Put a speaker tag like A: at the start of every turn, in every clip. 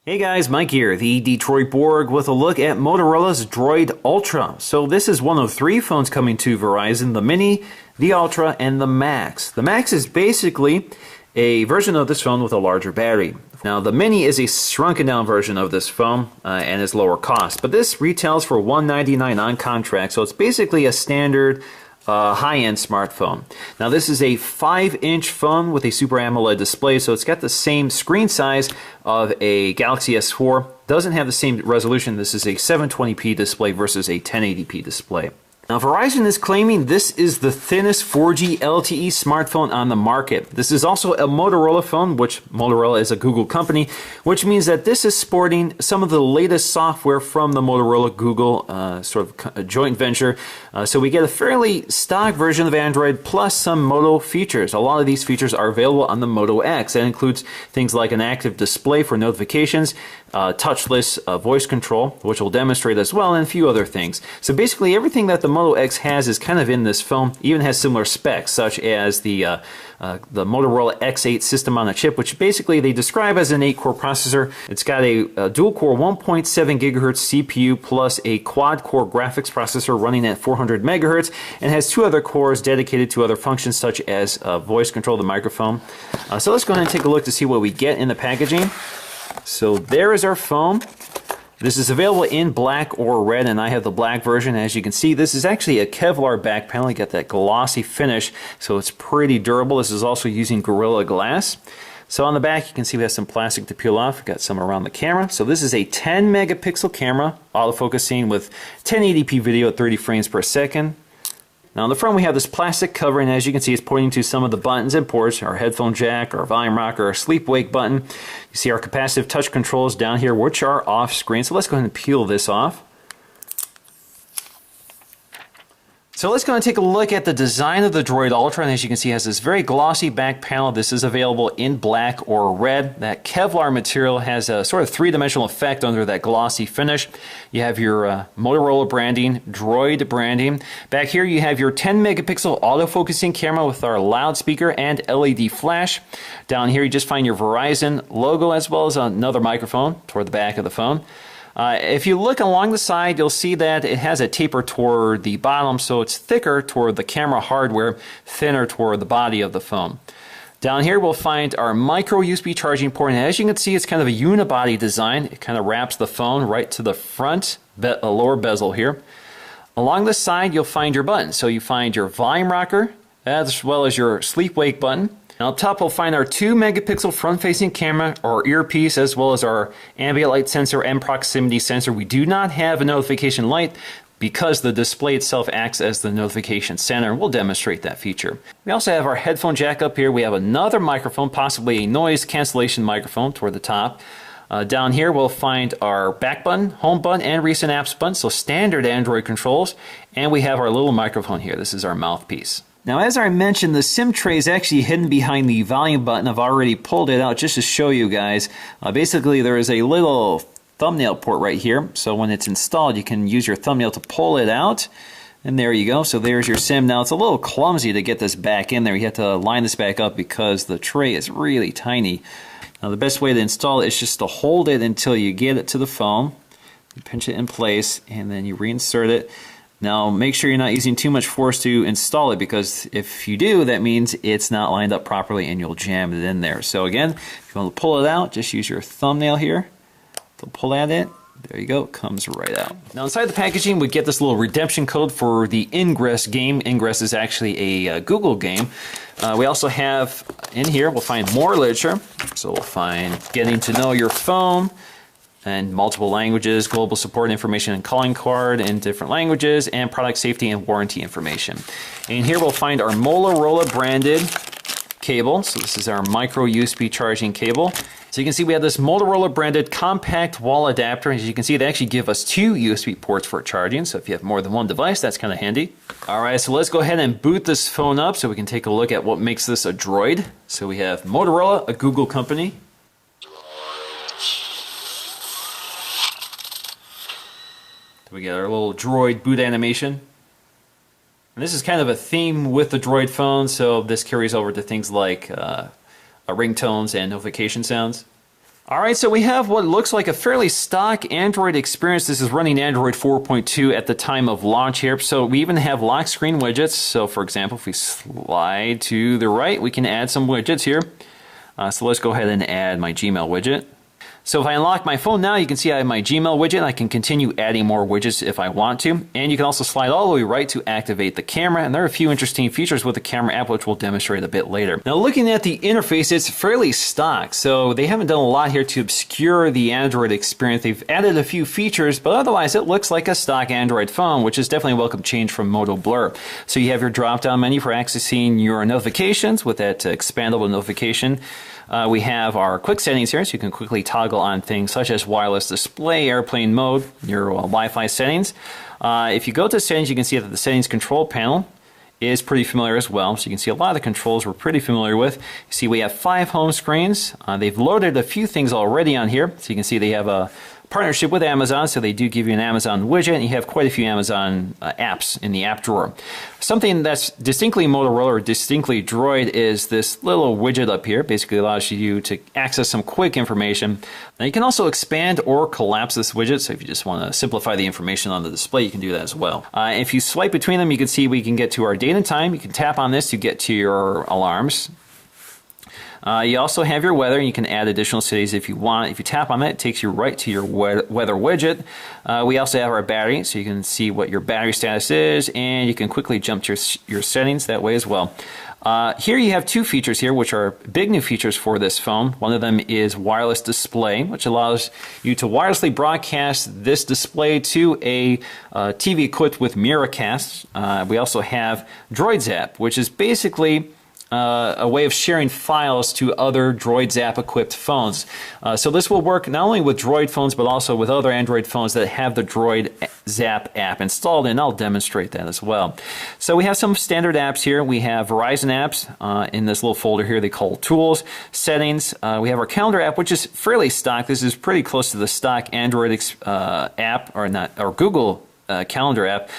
A: Hey guys, Mike here, the Detroit Borg, with a look at Motorola's Droid Ultra. So this is one of three phones coming to Verizon: the Mini, the Ultra, and the Max. The Max is basically a version of this phone with a larger battery. Now the Mini is a shrunken down version of this phone and is lower cost, but this retails for $199 on contract, so it's basically a standard high-end smartphone. Now this is a 5-inch phone with a Super AMOLED display, so it's got the same screen size of a Galaxy S4. Doesn't have the same resolution. This is a 720p display versus a 1080p display. Now Verizon is claiming this is the thinnest 4G LTE smartphone on the market. This is also a Motorola phone, which Motorola is a Google company, which means that this is sporting some of the latest software from the Motorola Google sort of joint venture. So we get a fairly stock version of Android plus some Moto features. A lot of these features are available on the Moto X. That includes things like an active display for notifications, touchless voice control, which we'll demonstrate as well, and a few other things. So basically everything that the Moto X has is kind of in this phone. Even has similar specs, such as the Motorola X8 system on a chip, which basically they describe as an 8-core processor. It's got a dual-core 1.7 gigahertz CPU plus a quad-core graphics processor running at 400 megahertz, and has 2 other cores dedicated to other functions such as voice control, the microphone. So let's go ahead and take a look to see what we get in the packaging. So there is our phone. This is available in black or red, and I have the black version. As you can see, this is actually a Kevlar back panel. You got that glossy finish, so it's pretty durable. This is also using Gorilla Glass. So on the back, you can see we have some plastic to peel off. We've got some around the camera. So this is a 10 megapixel camera, autofocusing with 1080p video at 30 frames per second. Now on the front we have this plastic cover, and as you can see it's pointing to some of the buttons and ports: our headphone jack, our volume rocker, our sleep wake button. You see our capacitive touch controls down here, which are off screen. So let's go ahead and peel this off. So let's go and take a look at the design of the Droid Ultra, and as you can see it has this very glossy back panel. This is available in black or red. That Kevlar material has a sort of three-dimensional effect under that glossy finish. You have your Motorola branding, Droid branding. Back here you have your 10 megapixel autofocusing camera with our loudspeaker and LED flash. Down here you just find your Verizon logo as well as another microphone toward the back of the phone. If you look along the side, you'll see that it has a taper toward the bottom, so it's thicker toward the camera hardware, thinner toward the body of the phone. Down here we'll find our micro USB charging port, and as you can see it's kind of a unibody design. It kind of wraps the phone right to the front, lower bezel here. Along the side you'll find your buttons. So you find your volume rocker as well as your sleep wake button. And up top we'll find our 2 megapixel front-facing camera, our earpiece, as well as our ambient light sensor and proximity sensor. We do not have a notification light because the display itself acts as the notification center. We'll demonstrate that feature. We also have our headphone jack up here. We have another microphone, possibly a noise cancellation microphone toward the top. Down here we'll find our back button, home button, and recent apps button, so standard Android controls. And we have our little microphone here. This is our mouthpiece. Now, as I mentioned, the SIM tray is actually hidden behind the volume button. I've already pulled it out just to show you guys. Basically, there is a little thumbnail port right here. So when it's installed, you can use your thumbnail to pull it out. And there you go. So there's your SIM. Now, it's a little clumsy to get this back in there. You have to line this back up because the tray is really tiny. Now, the best way to install it is just to hold it until you get it to the phone. You pinch it in place, and then you reinsert it. Now make sure you're not using too much force to install it, because if you do, that means it's not lined up properly and you'll jam it in there. So again, if you want to pull it out, just use your thumbnail here to pull at it. There you go, it comes right out. Now inside the packaging we get this little redemption code for the Ingress game. Ingress is actually a Google game. We also have in here, we'll find more literature. So we'll find getting to know your phone, and multiple languages, global support information and calling card in different languages, and product safety and warranty information. And here we'll find our Motorola branded cable. So this is our micro USB charging cable. So you can see we have this Motorola branded compact wall adapter. As you can see, they actually give us 2 USB ports for charging. So if you have more than one device, that's kind of handy. All right, so let's go ahead and boot this phone up so we can take a look at what makes this a Droid. So we have Motorola, a Google company. We get our little Droid boot animation. And this is kind of a theme with the Droid phone, so this carries over to things like ringtones and notification sounds. Alright, so we have what looks like a fairly stock Android experience. This is running Android 4.2 at the time of launch here. So we even have lock screen widgets. So for example, if we slide to the right, we can add some widgets here. So let's go ahead and add my Gmail widget. So if I unlock my phone now, you can see I have my Gmail widget, and I can continue adding more widgets if I want to. And you can also slide all the way right to activate the camera, and there are a few interesting features with the camera app which we'll demonstrate a bit later. Now looking at the interface, it's fairly stock, so they haven't done a lot here to obscure the Android experience. They've added a few features, but otherwise it looks like a stock Android phone, which is definitely a welcome change from Moto Blur. So you have your drop-down menu for accessing your notifications with that expandable notification. We have our quick settings here, so you can quickly toggle on things such as wireless display, airplane mode, your Wi-Fi settings. If you go to settings, you can see that the settings control panel is pretty familiar as well. So you can see a lot of the controls we're pretty familiar with. You see we have 5 home screens. They've loaded a few things already on here. So you can see they have a partnership with Amazon, so they do give you an Amazon widget, and you have quite a few Amazon apps in the app drawer. Something that's distinctly Motorola or distinctly Droid is this little widget up here. Basically allows you to access some quick information. Now you can also expand or collapse this widget, so if you just want to simplify the information on the display, you can do that as well. If you swipe between them, you can see we can get to our date and time. You can tap on this to get to your alarms. You also have your weather, and you can add additional cities if you want. If you tap on that, it takes you right to your weather widget. We also have our battery, so you can see what your battery status is, and you can quickly jump to your settings that way as well. Here you have 2 features here, which are big new features for this phone. One of them is wireless display, which allows you to wirelessly broadcast this display to a TV equipped with Miracast. We also have Droid app, which is basically a way of sharing files to other Droid Zap equipped phones. So this will work not only with Droid phones, but also with other Android phones that have the Droid Zap app installed, and I'll demonstrate that as well. So we have some standard apps here. We have Verizon apps in this little folder here they call Tools, Settings. We have our Calendar app, which is fairly stock. This is pretty close to the stock Android app, or Google Calendar app.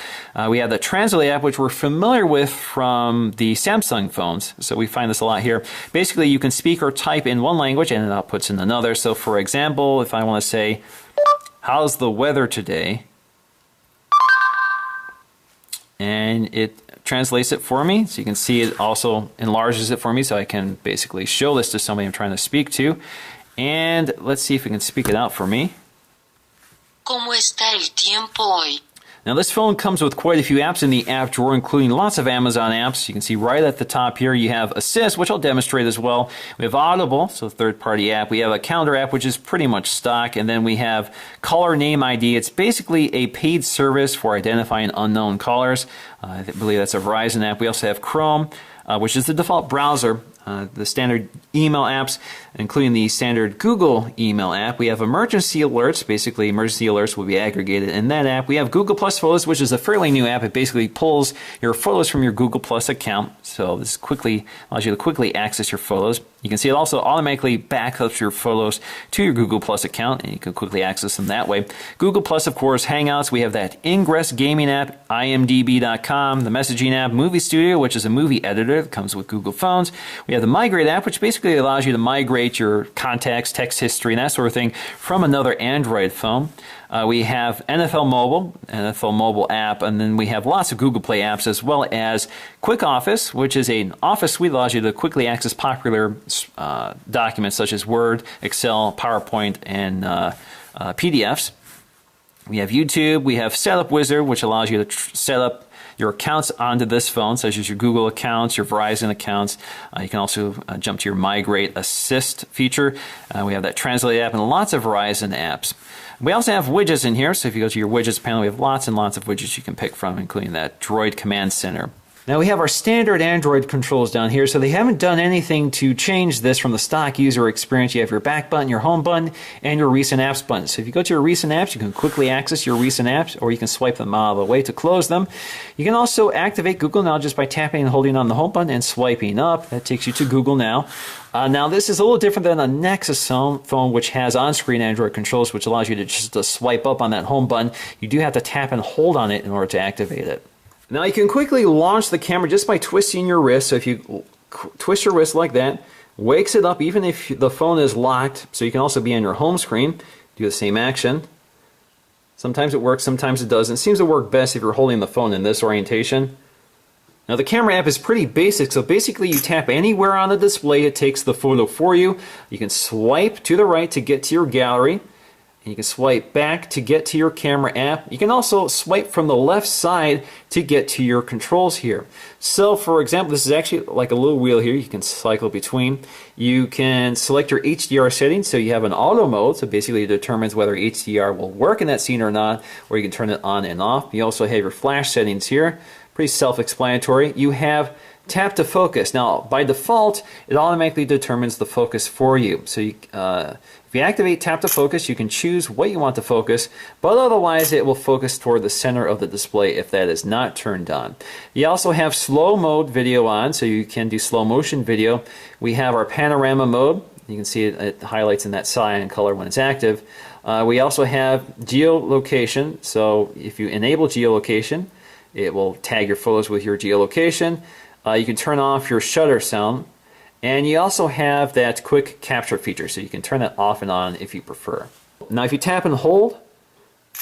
A: We have the Translate app, which we're familiar with from the Samsung phones. So we find this a lot here. Basically, you can speak or type in one language and it outputs in another. So for example, if I want to say, how's the weather today? And it translates it for me. So you can see it also enlarges it for me, so I can basically show this to somebody I'm trying to speak to. And let's see if we can speak it out for me.
B: ¿Cómo está el tiempo hoy?
A: Now this phone comes with quite a few apps in the app drawer, including lots of Amazon apps. You can see right at the top here you have Assist, which I'll demonstrate as well. We have Audible, so third-party app. We have a Calendar app, which is pretty much stock. And then we have Caller Name ID. It's basically a paid service for identifying unknown callers. I believe that's a Verizon app. We also have Chrome, which is the default browser. The standard email apps, including the standard Google email app. We have emergency alerts. Basically, emergency alerts will be aggregated in that app. We have Google Plus Photos, which is a fairly new app. It basically pulls your photos from your Google Plus account. So this quickly allows you to quickly access your photos. You can see it also automatically backups your photos to your Google Plus account, and you can quickly access them that way. Google Plus, of course, Hangouts. We have that Ingress gaming app, imdb.com, the messaging app, Movie Studio, which is a movie editor that comes with Google phones. We have the Migrate app, which basically allows you to migrate your contacts, text history, and that sort of thing from another Android phone. We have NFL Mobile app, and then we have lots of Google Play apps, as well as Quick Office, which is an office suite that allows you to quickly access popular documents such as Word, Excel, PowerPoint, and PDFs. We have YouTube. We have Setup Wizard, which allows you to set up your accounts onto this phone, such as your Google accounts, your Verizon accounts. You can also jump to your Migrate Assist feature. We have that Translate app and lots of Verizon apps. We also have widgets in here, so if you go to your widgets panel, we have lots and lots of widgets you can pick from, including that Droid Command Center. Now we have our standard Android controls down here, so they haven't done anything to change this from the stock user experience. You have your back button, your home button, and your recent apps button. So if you go to your recent apps, you can quickly access your recent apps, or you can swipe them out of the way to close them. You can also activate Google Now just by tapping and holding on the home button and swiping up. That takes you to Google Now. Now this is a little different than a Nexus phone, which has on-screen Android controls, which allows you to just swipe up on that home button. You do have to tap and hold on it in order to activate it. Now you can quickly launch the camera just by twisting your wrist. So if you twist your wrist like that, wakes it up even if the phone is locked, so you can also be on your home screen, do the same action. Sometimes it works, sometimes it doesn't. It seems to work best if you're holding the phone in this orientation. Now the camera app is pretty basic, so basically you tap anywhere on the display, it takes the photo for you. You can swipe to the right to get to your gallery, and you can swipe back to get to your camera app. You can also swipe from the left side to get to your controls here. So for example, this is actually like a little wheel here you can cycle between. You can select your HDR settings, so you have an auto mode, so basically it determines whether HDR will work in that scene or not, or you can turn it on and off. You also have your flash settings here. Pretty self-explanatory. You have tap to focus. Now, by default, it automatically determines the focus for you. So if you activate tap to focus, you can choose what you want to focus, but otherwise it will focus toward the center of the display if that is not turned on. You also have slow mode video on, so you can do slow motion video. We have our panorama mode. You can see it highlights in that cyan color when it's active. We also have geolocation, so if you enable geolocation, it will tag your photos with your geolocation. You can turn off your shutter sound, and you also have that quick capture feature, so you can turn it off and on if you prefer. Now if you tap and hold,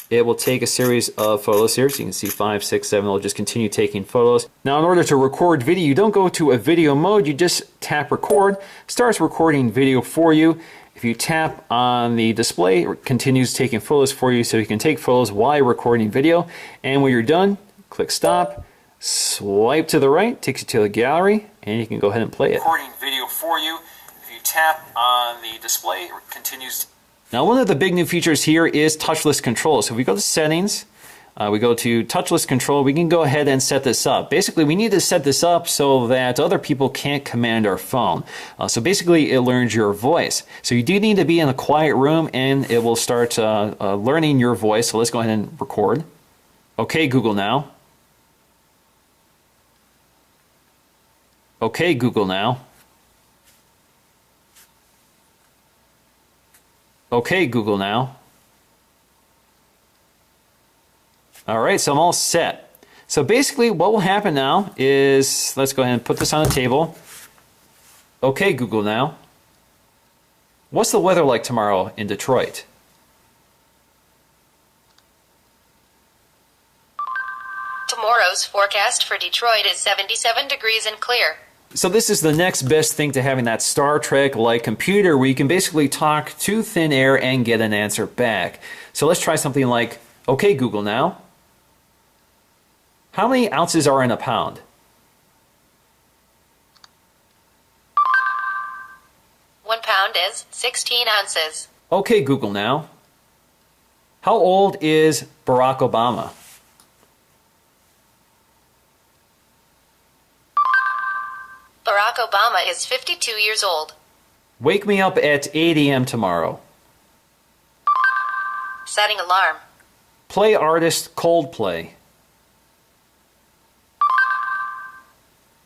A: it will take a series of photos here, so you can see 5, 6, 7, it'll just continue taking photos. Now in order to record video, you don't go to a video mode, you just tap record, starts recording video for you. If you tap on the display, it continues taking photos for you, so you can take photos while you're recording video, and when you're done, click stop, swipe to the right, takes you to the gallery, and you can go ahead and play it. Recording video for you. If you tap on the display, it continues. Now one of the big new features here is touchless control. So if we go to settings, we go to touchless control, we can go ahead and set this up. Basically we need to set this up so that other people can't command our phone. So basically it learns your voice. So you do need to be in a quiet room and it will start learning your voice. So let's go ahead and record. Okay, Google now. Okay, Google now. Okay, Google now. Alright, so I'm all set. So basically what will happen now is, let's go ahead and put this on a table. Okay, Google now. What's the weather like tomorrow in Detroit?
C: Tomorrow's forecast for Detroit is 77 degrees and clear.
A: So this is the next best thing to having that Star Trek-like computer where you can basically talk to thin air and get an answer back. So let's try something like, okay, Google now. How many ounces are in a pound?
C: £1 is 16 ounces.
A: Okay, Google now. How old is Barack Obama?
C: Barack Obama is 52 years old.
A: Wake me up at 8 a.m. tomorrow.
C: Setting alarm.
A: Play artist Coldplay.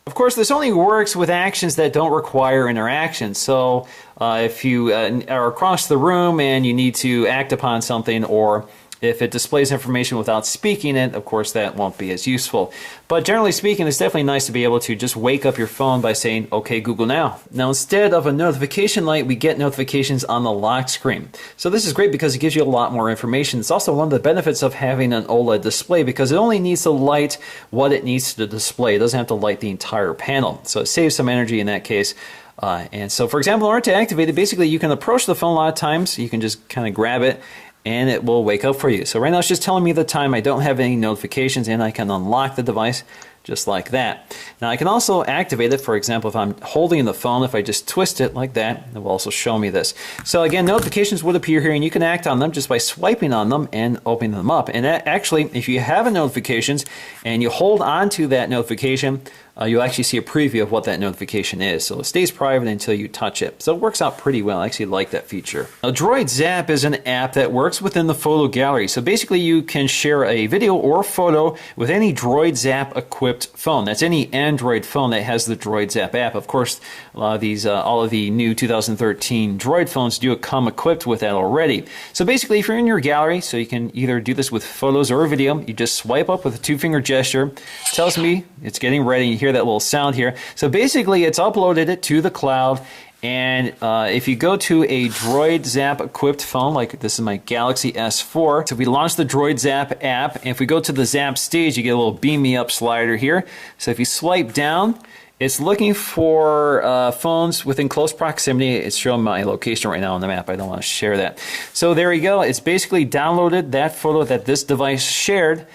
A: Of course, this only works with actions that don't require interaction. So if you are across the room and you need to act upon something, or if it displays information without speaking it, of course that won't be as useful. But generally speaking, it's definitely nice to be able to just wake up your phone by saying, okay, Google now. Now instead of a notification light, we get notifications on the lock screen. So this is great because it gives you a lot more information. It's also one of the benefits of having an OLED display because it only needs to light what it needs to display. It doesn't have to light the entire panel. So it saves some energy in that case. And so for example, in order to activate it, basically you can approach the phone a lot of times. You can just kind of grab it and it will wake up for you. So right now it's just telling me the time. I don't have any notifications and I can unlock the device just like that. Now I can also activate it. For example, if I'm holding the phone, if I just twist it like that, it will also show me this. So again, notifications would appear here and you can act on them just by swiping on them and opening them up. And actually, if you have a notifications and you hold on to that notification, you'll actually see a preview of what that notification is. So it stays private until you touch it. So it works out pretty well. I actually like that feature. Now, Droid Zap is an app that works within the photo gallery. So basically you can share a video or photo with any Droid Zap equipped phone. That's any Android phone that has the Droid Zap app. Of course, a lot of these, all of the new 2013 Droid phones do come equipped with that already. So basically if you're in your gallery, so you can either do this with photos or video, you just swipe up with a 2-finger gesture. It tells me it's getting ready. You hear that little sound here. So basically it's uploaded it to the cloud And if you go to a Droid Zap equipped phone, like this is my Galaxy S4, so if we launch the Droid Zap app, and if we go to the Zap stage, you get a little beam me up slider here. So if you swipe down, it's looking for phones within close proximity. It's showing my location right now on the map. I don't want to share that. So there we go. It's basically downloaded that photo that this device shared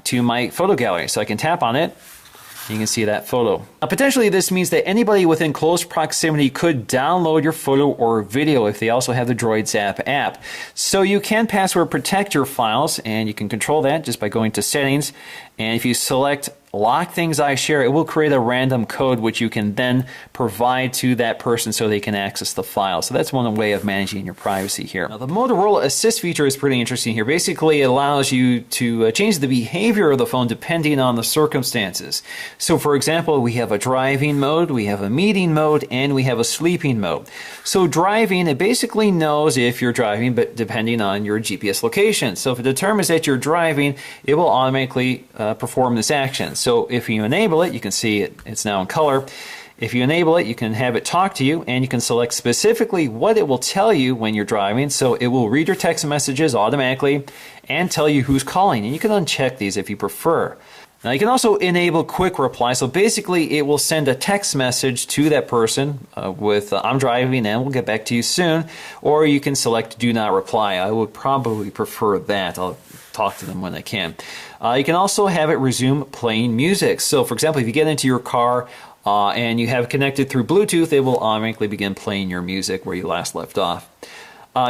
A: to my photo gallery. So I can tap on it. You can see that photo. Potentially this means that anybody within close proximity could download your photo or video if they also have the Droid Zap app. So you can password protect your files, and you can control that just by going to settings. And if you select lock things I share, it will create a random code which you can then provide to that person so they can access the file. So that's one way of managing your privacy here. Now the Motorola Assist feature is pretty interesting here. Basically it allows you to change the behavior of the phone depending on the circumstances. So for example, we have a driving mode, we have a meeting mode, and we have a sleeping mode. So driving, it basically knows if you're driving, but depending on your GPS location. So if it determines that you're driving, it will automatically perform this action. So if you enable it, you can see it's now in color. If you enable it, you can have it talk to you, and you can select specifically what it will tell you when you're driving. So it will read your text messages automatically and tell you who's calling. And you can uncheck these if you prefer. Now you can also enable quick reply. So basically it will send a text message to that person with I'm driving and we'll get back to you soon. Or you can select do not reply. I would probably prefer that. I'll talk to them when I can. You can also have it resume playing music. So for example, if you get into your car and you have it connected through Bluetooth, it will automatically begin playing your music where you last left off.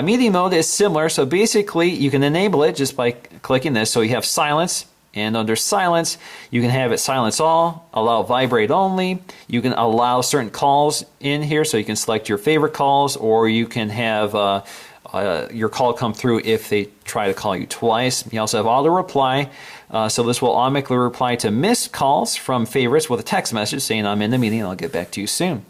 A: Meeting mode is similar. So basically you can enable it just by clicking this. So you have silence. And under silence, you can have it silence all, allow vibrate only. You can allow certain calls in here, so you can select your favorite calls, or you can have your call come through if they try to call you twice. You also have auto reply, so this will automatically reply to missed calls from favorites with a text message saying I'm in the meeting and I'll get back to you soon.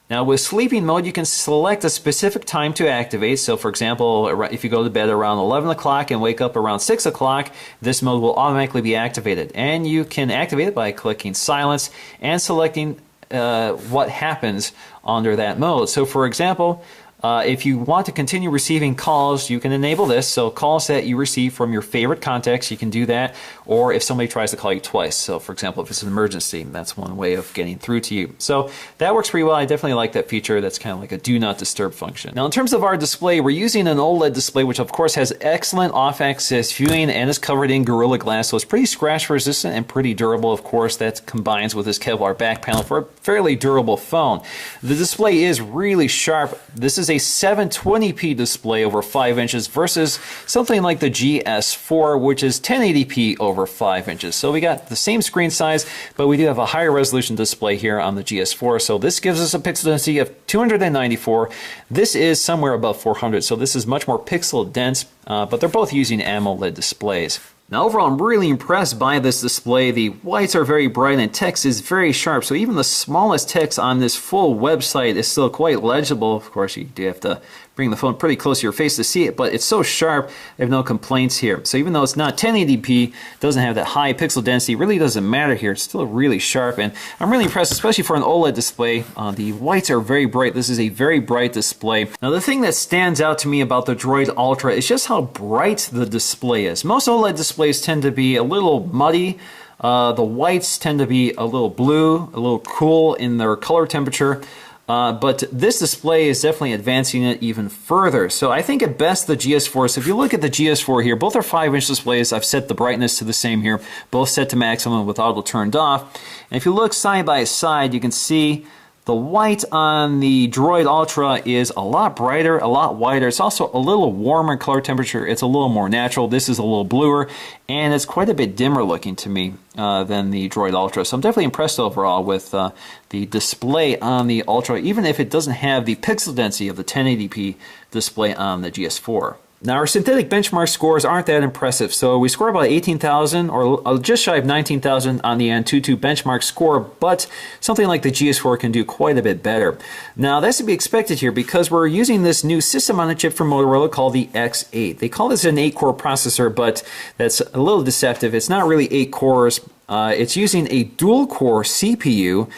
A: Now with sleeping mode, you can select a specific time to activate. So for example, if you go to bed around 11 o'clock and wake up around 6 o'clock, this mode will automatically be activated. And you can activate it by clicking silence and selecting what happens under that mode. So for example, if you want to continue receiving calls, you can enable this. So calls that you receive from your favorite contacts, you can do that. Or if somebody tries to call you twice. So for example, if it's an emergency, that's one way of getting through to you. So that works pretty well. I definitely like that feature. That's kind of like a do not disturb function. Now in terms of our display, we're using an OLED display, which of course has excellent off-axis viewing and is covered in Gorilla Glass. So it's pretty scratch resistant and pretty durable. Of course, that combines with this Kevlar back panel for a fairly durable phone. The display is really sharp. This is a 720p display over 5 inches versus something like the GS4, which is 1080p over 5 inches. So we got the same screen size, but we do have a higher resolution display here on the GS4. So this gives us a pixel density of 294. This is somewhere above 400, so this is much more pixel dense, but they're both using AMOLED displays. Now overall, I'm really impressed by this display. The whites are very bright and text is very sharp, so even the smallest text on this full website is still quite legible. Of course, you do have to bring the phone pretty close to your face to see it, but it's so sharp, I have no complaints here. So even though it's not 1080p, doesn't have that high pixel density, it really doesn't matter here. It's still really sharp, and I'm really impressed, especially for an OLED display. The whites are very bright. This is a very bright display. Now the thing that stands out to me about the Droid Ultra is just how bright the display is. Most OLED displays tend to be a little muddy. The whites tend to be a little blue, a little cool in their color temperature. But this display is definitely advancing it even further. So I think at best the GS4, so if you look at the GS4 here, both are 5-inch displays. I've set the brightness to the same here, both set to maximum with auto turned off. And if you look side by side, you can see the white on the Droid Ultra is a lot brighter, a lot whiter. It's also a little warmer in color temperature. It's a little more natural. This is a little bluer, and it's quite a bit dimmer looking to me than the Droid Ultra. So I'm definitely impressed overall with the display on the Ultra, even if it doesn't have the pixel density of the 1080p display on the GS4. Now our synthetic benchmark scores aren't that impressive, so we score about 18,000 or just shy of 19,000 on the Antutu benchmark score, but something like the GS4 can do quite a bit better. Now that's to be expected here because we're using this new system on a chip from Motorola called the X8. They call this an 8-core processor, but that's a little deceptive. It's not really 8 cores. It's using a dual-core CPU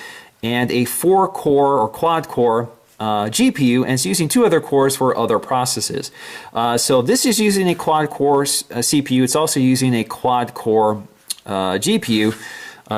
A: and a 4-core or quad-core GPU, and it's using 2 other cores for other processes. So this is using a quad-core CPU. It's also using a quad-core GPU.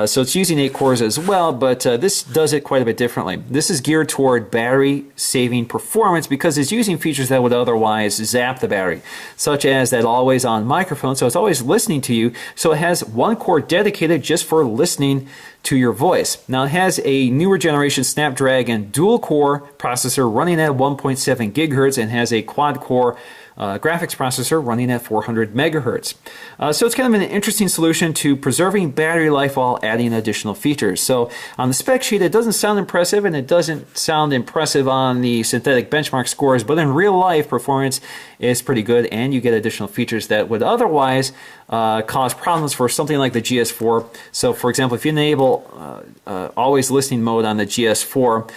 A: So it's using 8 cores as well, but this does it quite a bit differently. This is geared toward battery-saving performance because it's using features that would otherwise zap the battery, such as that always-on microphone, so it's always listening to you. So it has 1 core dedicated just for listening to your voice. Now it has a newer generation Snapdragon dual-core processor running at 1.7 gigahertz and has a quad-core graphics processor running at 400 megahertz. So it's kind of an interesting solution to preserving battery life while adding additional features. So on the spec sheet, it doesn't sound impressive, and it doesn't sound impressive on the synthetic benchmark scores, but in real life, performance is pretty good, and you get additional features that would otherwise cause problems for something like the GS4. So for example, if you enable always listening mode on the GS4,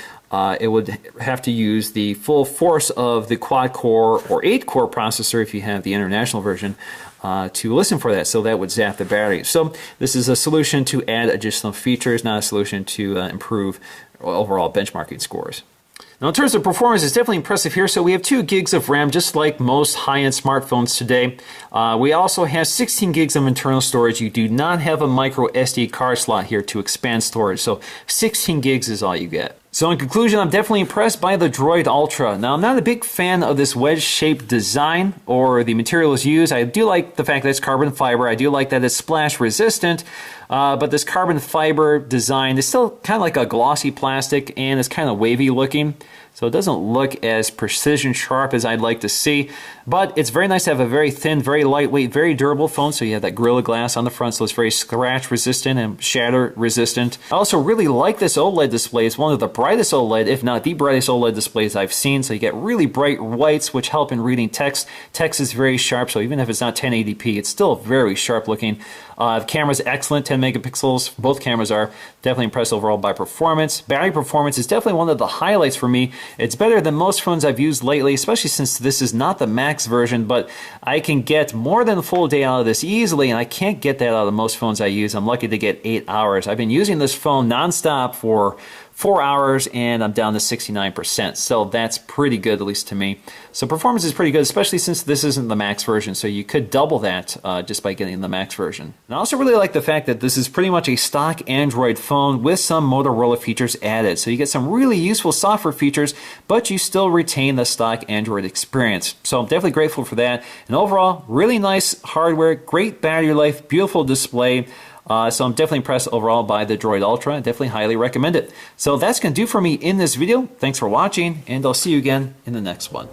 A: it would have to use the full force of the quad-core or 8-core processor if you have the international version to listen for that, so that would zap the battery. So this is a solution to add additional features, not a solution to improve overall benchmarking scores. Now in terms of performance, it's definitely impressive here. So we have 2 gigs of RAM, just like most high-end smartphones today. We also have 16 gigs of internal storage. You do not have a micro SD card slot here to expand storage, so 16 gigs is all you get. So in conclusion, I'm definitely impressed by the Droid Ultra. Now, I'm not a big fan of this wedge-shaped design or the materials used. I do like the fact that it's carbon fiber. I do like that it's splash resistant. But this carbon fiber design is still kind of like a glossy plastic, and it's kind of wavy looking. So it doesn't look as precision sharp as I'd like to see. But it's very nice to have a very thin, very lightweight, very durable phone. So you have that Gorilla Glass on the front, so it's very scratch resistant and shatter resistant. I also really like this OLED display. It's one of the brightest OLED, if not the brightest OLED displays I've seen. So you get really bright whites, which help in reading text. Text is very sharp, so even if it's not 1080p, it's still very sharp looking. The camera's excellent, 10 megapixels. Both cameras are definitely impressed overall by performance. Battery performance is definitely one of the highlights for me. It's better than most phones I've used lately, especially since this is not the max version, but I can get more than a full day out of this easily, and I can't get that out of most phones I use. I'm lucky to get 8 hours. I've been using this phone nonstop for 4 hours, and I'm down to 69%. So that's pretty good, at least to me. So performance is pretty good, especially since this isn't the max version. So you could double that just by getting the max version. And I also really like the fact that this is pretty much a stock Android phone with some Motorola features added. So you get some really useful software features, but you still retain the stock Android experience. So I'm definitely grateful for that. And overall, really nice hardware, great battery life, beautiful display. So I'm definitely impressed overall by the Droid Ultra. I definitely highly recommend it. So that's going to do for me in this video. Thanks for watching, and I'll see you again in the next one.